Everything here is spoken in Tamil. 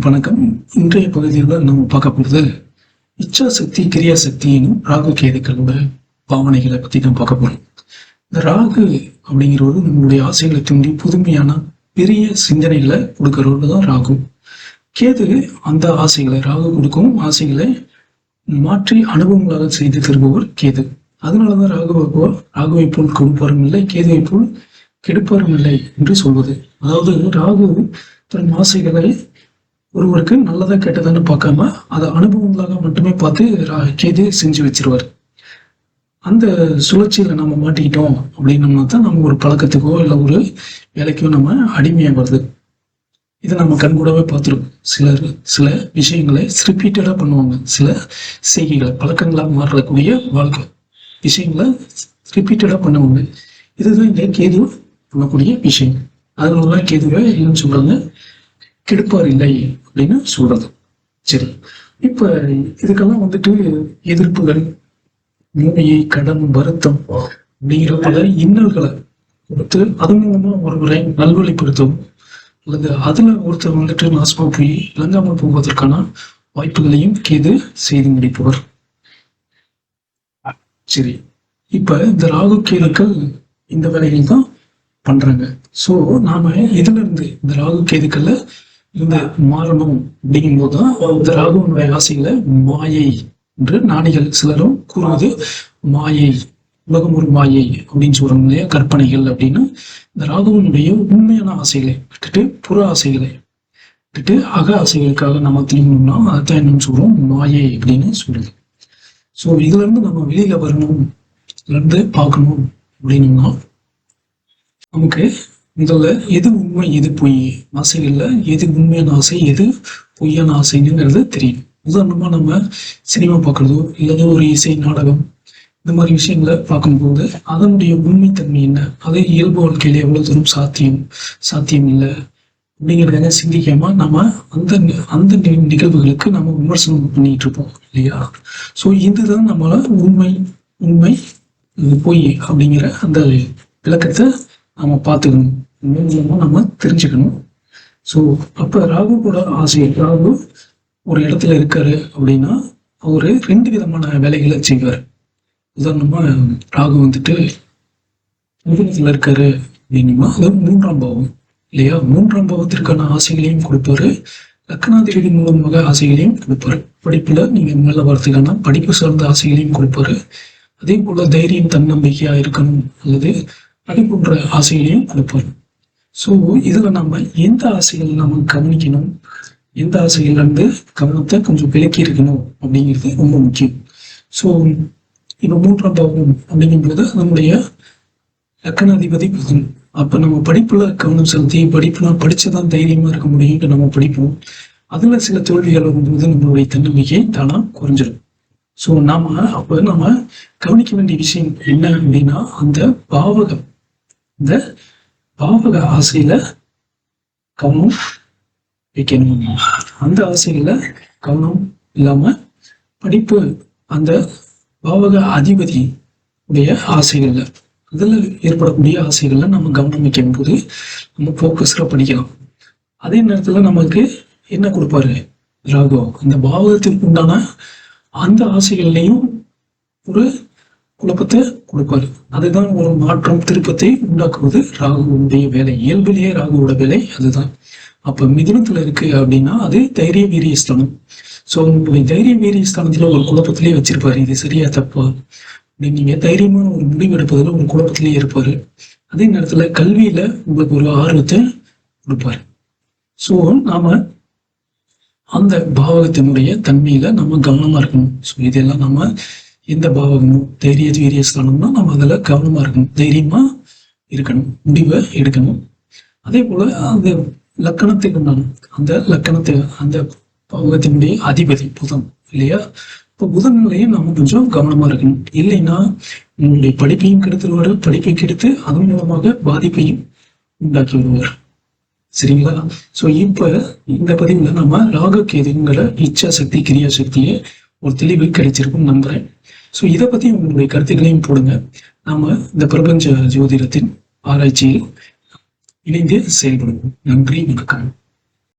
வணக்கம். இன்றைய பகுதியில் நம்ம பார்க்க போகிறது இச்சா சக்தி கிரியா சக்தியின் ராகு கேதுக்களோட பாவனைகளை பற்றி தான் பார்க்க போறோம். இந்த ராகு அப்படிங்கிறவரு நம்மளுடைய ஆசைகளை தூண்டி புதுமையான பெரிய சிந்தனைகளை கொடுக்கறவரு தான் ராகு. கேது அந்த ஆசைகளை ராகு கொடுக்கும் ஆசைகளை மாற்றி அனுபவங்களாக செய்து தருபவர் கேது. அதனாலதான் ராகுவை போல் கொடுப்பாரும் இல்லை, கேதுவை போல் கெடுப்பாரும் இல்லை என்று சொல்வது. அதாவது ராகு தன் ஆசைகளை ஒருவருக்கு நல்லதா கெட்டதான்னு பார்க்காம அதை அனுபவங்களாக மட்டுமே பார்த்து கேது செஞ்சு வச்சிருவார். அந்த சுழற்சியில நம்ம மாட்டிக்கிட்டோம் அப்படின்னம்னா தான் நம்ம ஒரு பழக்கத்துக்கோ இல்லை ஒரு வேலைக்கோ நம்ம அடிமையாக வருது. இதை நம்ம கண்கூடவே பார்த்துருக்கோம். சில விஷயங்களை ரிப்பீட்டடா பண்ணுவாங்க, சில செய்கைகளை பழக்கங்களாக மாறக்கூடிய வாழ்க்கை விஷயங்களை ரிப்பீட்டடா பண்ணுவாங்க. இதுதான் இந்த கேது பண்ணக்கூடிய விஷயம். அதனால கேதுவை என்னன்னு சொல்றாங்க, கெடுப்பார் இல்லை அப்படின்னு சொல்றது. சரி, இப்ப இதுக்கெல்லாம் வந்துட்டு எதிர்ப்புகள், நோயை, கடன், வருத்தம் அப்படிங்கிற பல இன்னல்களை கொடுத்து அதன் மூலமா ஒருவரை நல்வழிப்படுத்தும் அல்லது அதுல ஒருத்தர் வந்துட்டு நாசமா போய் இழங்காமல் போவதற்கான வாய்ப்புகளையும் கேது செய்து முடிப்பவர். சரி, இப்ப இந்த ராகு கேதுக்கள் இந்த வேலைகள் தான் பண்றாங்க. சோ நாம இதுல இருந்து இந்த ராகு கேதுக்கள்ல இருந்து மாறணும் அப்படிங்கும் போதுதான் இந்த ராகுவனுடைய ஆசைகளை மாயை என்று நாணிகள் சிலரும் கூறுவது மாயை, உலகம் ஒரு மாயை அப்படின்னு சொல்றாங்க இல்லையா, கற்பனைகள் அப்படின்னு. இந்த ராகுவனுடைய உண்மையான ஆசைகளை விட்டுட்டு புற ஆசைகளை விட்டுட்டு அக ஆசைகளுக்காக நம்ம திரும்பணும்னா அதுதான் என்னன்னு சொல்றோம், மாயை அப்படின்னு சொல்றது. ஸோ இதுல இருந்து நம்ம வெளியில வரணும், இதுல இருந்து பார்க்கணும் அப்படின்னோம்னா நமக்கு முதல்ல எது உண்மை எது பொய், ஆசைகள்ல எது உண்மையான ஆசை எது பொய்யான ஆசைங்கிறது தெரியும். உதாரணமா நம்ம சினிமா பார்க்கறதோ இல்லது ஒரு இசை நாடகம் இந்த மாதிரி விஷயங்களை பார்க்கும்போது அதனுடைய உண்மைத்தன்மை என்ன, அது இயல்பு வாழ்க்கையில எவ்வளவு தூரம் சாத்தியம் இல்லை அப்படிங்கிறத சிந்திக்காம நம்ம அந்த நிகழ்வுகளுக்கு நம்ம விமர்சனம் பண்ணிட்டு இருப்போம் இல்லையா. ஸோ இதுதான் நம்மள உண்மை பொய் அப்படிங்கிற அந்த விளக்கத்தை நம்ம பார்த்துக்கணும், மூலமா நம்ம தெரிஞ்சுக்கணும். ஸோ அப்ப ராகு கூட ஆசை, ராகு ஒரு இடத்துல இருக்காரு அப்படின்னா அவரு 2 விதமான வேலைகளை செய்வார். உதாரணமா ராகு வந்துட்டு மிதுனத்துல இருக்காரு அப்படின்னா அது 3ஆம் பாவம் இல்லையா, 3ஆம் பாவத்திற்கான ஆசைகளையும் கொடுப்பாரு, லக்னாதிபதி மூலமாக ஆசைகளையும் கொடுப்பாரு. படிப்புல நீங்க மேல வரதுக்கான படிப்பு சார்ந்த ஆசைகளையும் கொடுப்பாரு. அதே போல தைரியம் தன்னம்பிக்கையா இருக்கணும் அல்லது அது போன்ற ஆசைகளையும் கொடுப்பாரு. ஸோ இதுல நம்ம எந்த ஆசைகள் நம்ம கவனிக்கணும், எந்த ஆசைகள்ல இருந்து கவனத்தை கொஞ்சம் விலக்கி இருக்கணும் அப்படிங்கிறது ரொம்ப முக்கியம். ஸோ இப்போ 3ஆம் பாவம் அப்படிங்கும்போது நம்முடைய லக்னாதிபதி புதன். அப்ப நம்ம படிப்புல கவனம் செலுத்தி படிப்புலாம் படிச்சுதான் தைரியமா இருக்க முடியும்னு நம்ம படிப்போம். அதுல சில தோல்விகள் வரும்போது நம்மளுடைய தன்னம்பிக்கை தானா குறைஞ்சிடும். ஸோ அப்ப நம்ம கவனிக்க வேண்டிய விஷயம் என்ன அப்படின்னா அந்த இந்த பாவக ஆசையில கவனம் வைக்கணும். அந்த ஆசையில கவனம் இல்லாம படிப்பு அந்த பாவக அதிபதி உடைய ஆசைகள்ல அதுல ஏற்படக்கூடிய ஆசைகள்ல நம்ம கவனம் வைக்கும் போது நம்ம போக்கஸ்ல படிக்கலாம். அதே நேரத்துல நமக்கு என்ன கொடுப்பாரு ராகு, அந்த பாவகத்திற்கு உண்டான அந்த ஆசைகள்லையும் ஒரு குழப்பத்தை கொடுப்பாரு. அதுதான் ஒரு மாற்றம் திருப்பத்தை உண்டாக்குவது ராகுவுடைய வேலை. இயல்பிலேயே ராகுவோட வேலை அதுதான். அப்ப மிதுனத்துல இருக்கு அப்படின்னா அது தைரிய வீரிய ஸ்தானம். ஸோ உங்களுடைய தைரிய வீரிய ஸ்தானத்துல ஒரு குழப்பத்திலேயே வச்சிருப்பாரு, இது சரியா தப்பா அப்படின்னு. நீங்க தைரியமான ஒரு முடிவு எடுப்பதில் ஒரு குழப்பத்திலேயே இருப்பாரு. அதே நேரத்துல கல்வியில உங்களுக்கு ஒரு ஆர்வத்தை கொடுப்பாரு. ஸோ நாம அந்த பாவகத்தினுடைய தன்மையில நம்ம கவனமா இருக்கணும். ஸோ இதெல்லாம் நம்ம எந்த பாவகமும் தைரிய வீரிய ஸ்தானம்னா நம்ம அதுல கவனமா இருக்கணும், தைரியமா இருக்கணும், முடிவை எடுக்கணும். அதே போல அந்த லக்கணத்துக்கு அந்த பாவகத்தினுடைய அதிபதி புதன் இல்லையா. இப்போ புதன் நிலையும் நம்ம கொஞ்சம் கவனமா இருக்கணும். இல்லைன்னா உங்களுடைய படிப்பையும் கெடுத்துருவாரு, படிப்பை கெடுத்து அதன் மூலமாக பாதிப்பையும் உண்டாக்கி வருவார். சரிங்களா. ஸோ இப்ப இந்த பதிவுல நம்ம ராகு கேதுங்கிற இச்சா சக்தி கிரியா சக்தியை ஒரு தெளிவு கிடைச்சிருக்கும் நம்புறேன். ஸோ இதை பத்தி உங்களுடைய கருத்துக்களையும் போடுங்க. நாம இந்த பிரபஞ்ச ஜோதிடத்தின் ஆராய்ச்சியில் இணைந்து செயல்படுவோம். நன்றி, வணக்கம்.